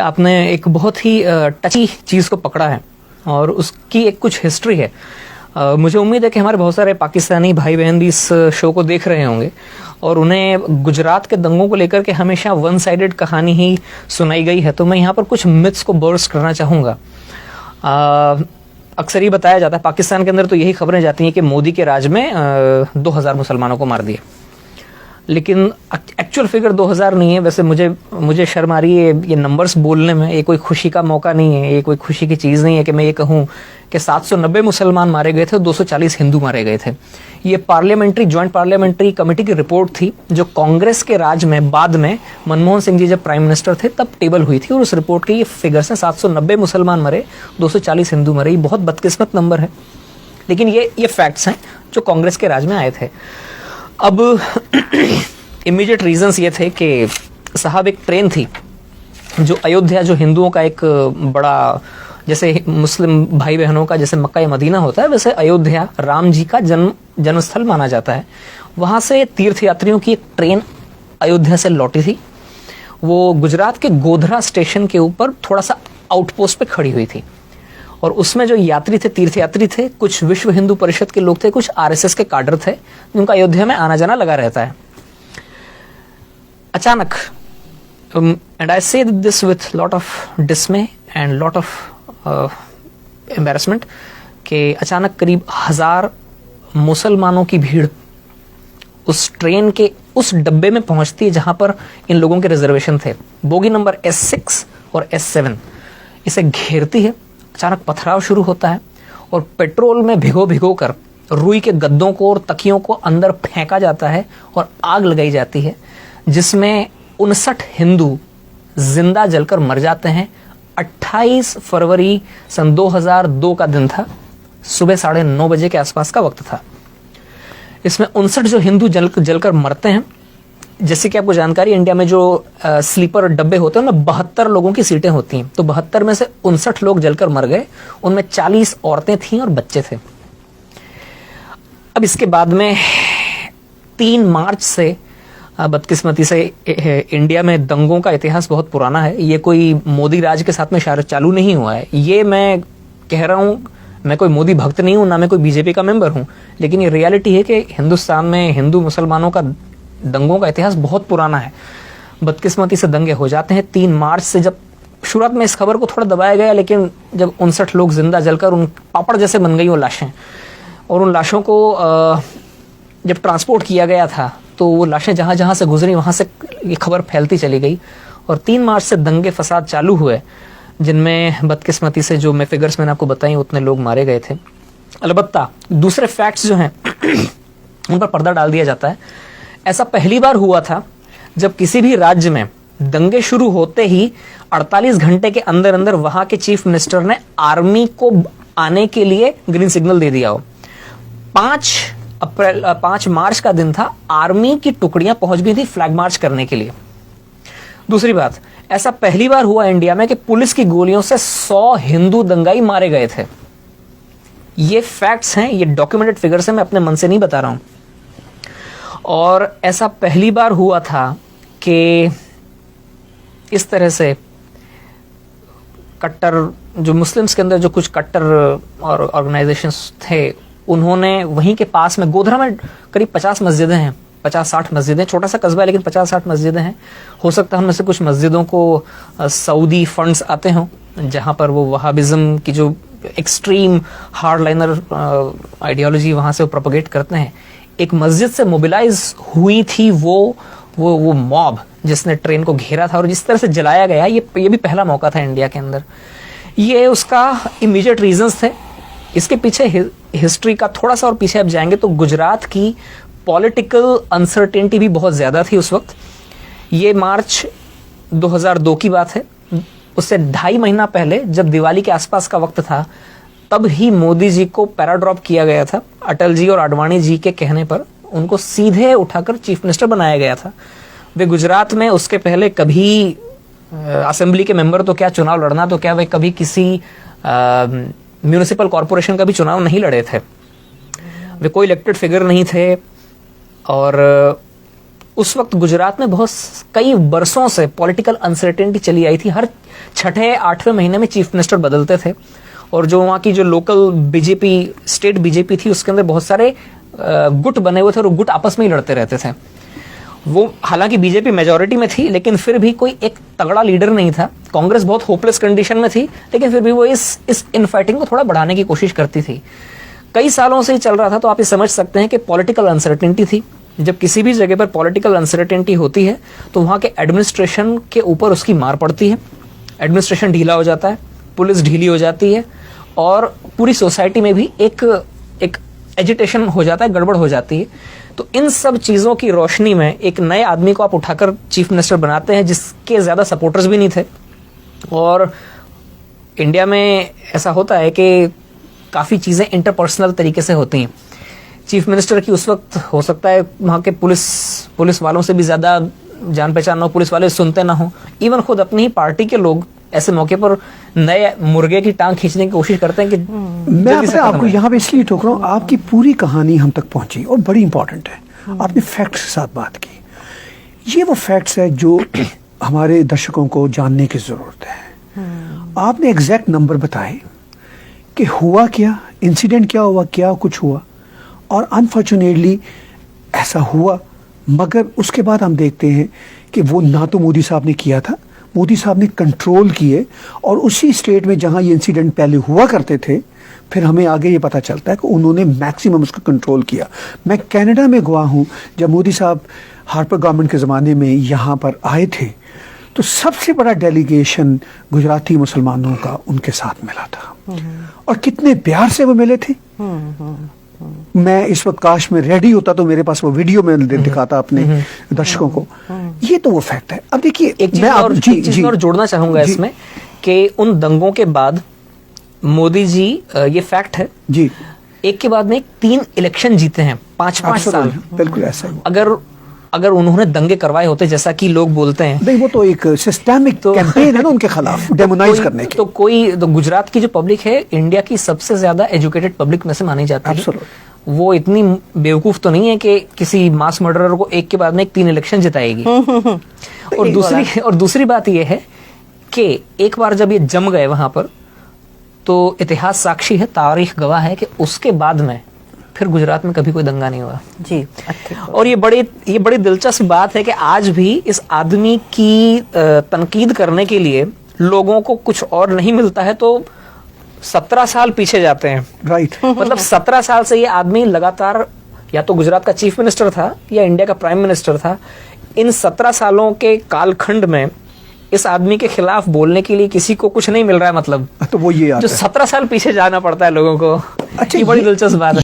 आपने एक बहुत ही टची चीज़ को पकड़ा है और उसकी एक कुछ हिस्ट्री है। मुझे उम्मीद है कि हमारे बहुत सारे पाकिस्तानी भाई बहन भी इस शो को देख रहे होंगे और उन्हें गुजरात के दंगों को लेकर के हमेशा वन साइडेड कहानी ही सुनाई गई है। तो मैं यहाँ पर कुछ मिथ्स को बर्स्ट करना चाहूँगा। अक्सर ही बताया जाता है, पाकिस्तान के अंदर तो यही खबरें जाती हैं कि मोदी के राज में 2000 मुसलमानों को मार दिया, लेकिन एक्चुअल फिगर 2000 नहीं है। वैसे मुझे शर्म आ रही है ये नंबर्स बोलने में। ये कोई खुशी का मौका नहीं है, ये कोई खुशी की चीज़ नहीं है कि मैं ये कहूँ कि 790 मुसलमान मारे गए थे, 240 हिंदू मारे गए थे। ये जॉइंट पार्लियामेंट्री कमेटी की रिपोर्ट थी जो कांग्रेस के राज में बाद में मनमोहन सिंह जी जब प्राइम मिनिस्टर थे तब टेबल हुई थी और उस रिपोर्ट के ये फिगर्स हैं। 790 मुसलमान मरे, 240 हिंदू मरे। ये बहुत बदकिस्मत नंबर है, लेकिन ये फैक्ट्स हैं जो कांग्रेस के राज में आए थे। अब इमीडिएट रीजंस ये थे कि साहब एक ट्रेन थी जो अयोध्या, जो हिंदुओं का एक बड़ा, जैसे मुस्लिम भाई बहनों का जैसे मक्का या मदीना होता है, वैसे अयोध्या राम जी का जन्मस्थल माना जाता है। वहाँ से तीर्थयात्रियों की एक ट्रेन अयोध्या से लौटी थी। वो गुजरात के गोधरा स्टेशन के ऊपर थोड़ा सा आउटपोस्ट पे खड़ी हुई थी और उसमें जो यात्री थे, तीर्थयात्री थे, कुछ विश्व हिंदू परिषद के लोग थे, कुछ आरएसएस के काडर थे, जिनका अयोध्या में आना जाना लगा रहता है। अचानक, एंड आई से this with lot of डिसमे and lot of embarrassment, कि अचानक करीब 1000 मुसलमानों की भीड़ उस ट्रेन के उस डब्बे में पहुंचती है जहां पर इन लोगों के रिजर्वेशन थे। बोगी नंबर S6 और S7 इसे घेरती है। अचानक पथराव शुरू होता है और पेट्रोल में भिगो कर रुई के गद्दों को और तकियों को अंदर फेंका जाता है और आग लगाई जाती है, जिसमें 59 हिंदू जिंदा जलकर मर जाते हैं। 28 फरवरी सन 2002 का दिन था, सुबह 9:30 बजे के आसपास का वक्त था। इसमें 59 जो हिंदू जलकर मरते हैं, जैसे कि आपको जानकारी, इंडिया में जो स्लीपर डब्बे होते हैं उनमें 72 लोगों की सीटें होती हैं, तो 72 में से 59 लोग जलकर मर गए। उनमें 40 औरतें थीं और बच्चे थे। अब इसके बाद में 3 मार्च से बदकिस्मती से इंडिया में दंगों का इतिहास बहुत पुराना है। ये कोई मोदी राज के साथ में चालू नहीं हुआ है। ये मैं कह रहा हूँ, मैं कोई मोदी भक्त नहीं हूँ, ना मैं कोई बीजेपी का मेंबर हूँ, लेकिन ये रियलिटी है कि हिंदुस्तान में हिंदू मुसलमानों का दंगों का इतिहास बहुत पुराना है। बदकिस्मती से दंगे हो जाते हैं 3 मार्च से। जब शुरुआत में इस खबर को थोड़ा दबाया गया, लेकिन जब 59 लोग जिंदा जलकर उन पापड़ जैसे बन गई वो लाशें, और उन लाशों को जब ट्रांसपोर्ट किया गया था तो वो लाशें जहाँ जहाँ से गुजरी वहाँ से ये खबर फैलती चली गई और 3 मार्च से दंगे फसाद चालू हुए, जिनमें बदकिस्मती से जो मैं फिगर्स मैंने आपको बताई उतने लोग मारे गए थे। अलबत्ता दूसरे फैक्ट्स जो हैं उन पर पर्दा डाल दिया जाता है। ऐसा पहली बार हुआ था जब किसी भी राज्य में दंगे शुरू होते ही 48 घंटे के अंदर अंदर वहां के चीफ मिनिस्टर ने आर्मी को आने के लिए ग्रीन सिग्नल दे दिया हो। 5 मार्च का दिन था, आर्मी की टुकड़ियां पहुंच गई थी फ्लैग मार्च करने के लिए। दूसरी बात, ऐसा पहली बार हुआ इंडिया में कि पुलिस की गोलियों से 100 हिंदू दंगाई मारे गए थे। ये फैक्ट्स हैं, ये डॉक्यूमेंटेड फिगर्स हैं, मैं अपने मन से नहीं बता रहा हूं। और ऐसा पहली बार हुआ था कि इस तरह से कट्टर, जो मुस्लिम्स के अंदर जो कुछ कट्टर और ऑर्गेनाइजेशंस थे, उन्होंने वहीं के पास में गोधरा में करीब 50 मस्जिदें हैं, 50-60 मस्जिदें, छोटा सा कस्बा है लेकिन 50-60 मस्जिदें हैं। हो सकता है उनमें से कुछ मस्जिदों को सऊदी फंड्स आते हों, जहां पर वो वहाबिज्म की जो एक्सट्रीम हार्डलाइनर आइडियोलॉजी वहां से वो प्रोपोगेट करते हैं। एक मस्जिद से मोबिलाइज हुई थी वो मॉब जिसने ट्रेन को घेरा था और जिस तरह से जलाया गया, ये भी पहला मौका था इंडिया के अंदर। ये उसका इमीडिएट रीजंस थे। इसके पीछे हिस्ट्री का थोड़ा सा और पीछे आप जाएंगे तो गुजरात की पॉलिटिकल अनसर्टेनिटी भी बहुत ज्यादा थी उस वक्त। ये मार्च 2002 की बात है। उससे 2.5 महीना पहले जब दिवाली के आसपास का वक्त था, तब ही मोदी जी को पैराड्रॉप किया गया था। अटल जी और आडवाणी जी के कहने पर उनको सीधे उठाकर चीफ मिनिस्टर बनाया गया था। वे गुजरात में उसके पहले कभी असेंबली के मेंबर तो क्या, चुनाव लड़ना तो क्या, वे कभी किसी म्यूनिसिपल कॉरपोरेशन का भी चुनाव नहीं लड़े थे। वे कोई इलेक्टेड फिगर नहीं थे और उस वक्त गुजरात में बहुत कई बरसों से पॉलिटिकल अनसर्टेनिटी चली आई थी। हर छठे 8वें महीने में चीफ मिनिस्टर बदलते थे और जो वहाँ की जो लोकल बीजेपी, स्टेट बीजेपी थी, उसके अंदर बहुत सारे गुट बने हुए थे और वो गुट आपस में ही लड़ते रहते थे। वो हालांकि बीजेपी मेजॉरिटी में थी, लेकिन फिर भी कोई एक तगड़ा लीडर नहीं था। कांग्रेस बहुत होपलेस कंडीशन में थी, लेकिन फिर भी वो इस इनफाइटिंग को थोड़ा बढ़ाने की कोशिश करती थी। कई सालों से ही चल रहा था, तो आप ये समझ सकते हैं कि पॉलिटिकल अनसर्टेनिटी थी। जब किसी भी जगह पर पॉलिटिकल अनसर्टेनिटी होती है तो वहां के एडमिनिस्ट्रेशन के ऊपर उसकी मार पड़ती है। एडमिनिस्ट्रेशन ढीला हो जाता है, पुलिस ढीली हो जाती है और पूरी सोसाइटी में भी एक एजिटेशन हो जाता है, गड़बड़ हो जाती है। तो इन सब चीजों की रोशनी में एक नए आदमी को आप उठाकर चीफ मिनिस्टर बनाते हैं जिसके ज्यादा सपोर्टर्स भी नहीं थे। और इंडिया में ऐसा होता है कि काफी चीजें इंटरपर्सनल तरीके से होती हैं। चीफ मिनिस्टर की उस वक्त हो सकता है वहां के पुलिस वालों से भी ज्यादा जान पहचान ना हो, पुलिस वाले सुनते ना हो, इवन खुद अपनी ही पार्टी के लोग ऐसे मौके पर नए मुर्गे की टांग खींचने की कोशिश करते हैं कि मैं आपको यहाँ पे इसलिए टोक रहा हूँ, आपकी पूरी कहानी हम तक पहुंची और बड़ी इंपॉर्टेंट है। आपने फैक्ट्स के साथ बात की, ये वो फैक्ट्स है जो हमारे दर्शकों को जानने की जरूरत है। आपने एग्जैक्ट नंबर बताए कि हुआ क्या, इंसिडेंट क्या हुआ, क्या कुछ हुआ, और अनफॉर्चुनेटली ऐसा हुआ। मगर उसके बाद हम देखते हैं कि वो ना तो मोदी साहब ने किया था, मोदी साहब ने कंट्रोल किए, और उसी स्टेट में जहां ये इंसिडेंट पहले हुआ करते थे, फिर हमें आगे ये पता चलता है कि उन्होंने मैक्सिमम उसको कंट्रोल किया। मैं कनाडा में गवाह हूं, जब मोदी साहब हार्पर गवर्नमेंट के ज़माने में यहाँ पर आए थे तो सबसे बड़ा डेलीगेशन गुजराती मुसलमानों का उनके साथ मिला था, और कितने प्यार से वो मिले थे। मैं इस वक्त काश में रेडी होता तो मेरे पास वो वीडियो में दिखाता अपने दर्शकों को। ये तो वो फैक्ट है। अब देखिए, एक चीज और जोड़ना चाहूंगा इसमें कि उन दंगों के बाद मोदी जी, ये फैक्ट है जी, एक के बाद में 3 इलेक्शन जीते हैं, 5-5 साल। बिल्कुल ऐसा है। अगर उन्होंने दंगे करवाए होते जैसा कि लोग बोलते हैं, नहीं, वो तो एक सिस्टेमिक कैंपेन है ना उनके खिलाफ, डेमोनाइज करने की। तो गुजरात की जो पब्लिक है इंडिया की सबसे ज्यादा एजुकेटेड पब्लिक में से मानी जाती है। वो इतनी बेवकूफ तो नहीं है कि किसी मास मर्डरर को एक के बाद में 3 इलेक्शन जिताएगी। और दूसरी बात यह है कि एक बार जब ये जम गए वहां पर, तो इतिहास साक्षी है, तारीख गवाह है कि उसके बाद में फिर गुजरात में कभी कोई दंगा नहीं हुआ जी। और ये बड़ी दिलचस्प बात है कि आज भी इस आदमी की तनकीद करने के लिए लोगों को कुछ और नहीं मिलता है तो 17 साल पीछे जाते हैं। राइट। मतलब 17 साल से ये आदमी लगातार या तो गुजरात का चीफ मिनिस्टर था या इंडिया का प्राइम मिनिस्टर था। इन 17 सालों के कालखंड में इस आदमी के खिलाफ बोलने के लिए किसी को कुछ नहीं मिल रहा है। मतलब तो वो ये जो 17 साल पीछे जाना पड़ता है लोगों को। अच्छा, ये बड़ी दिलचस्प बात है।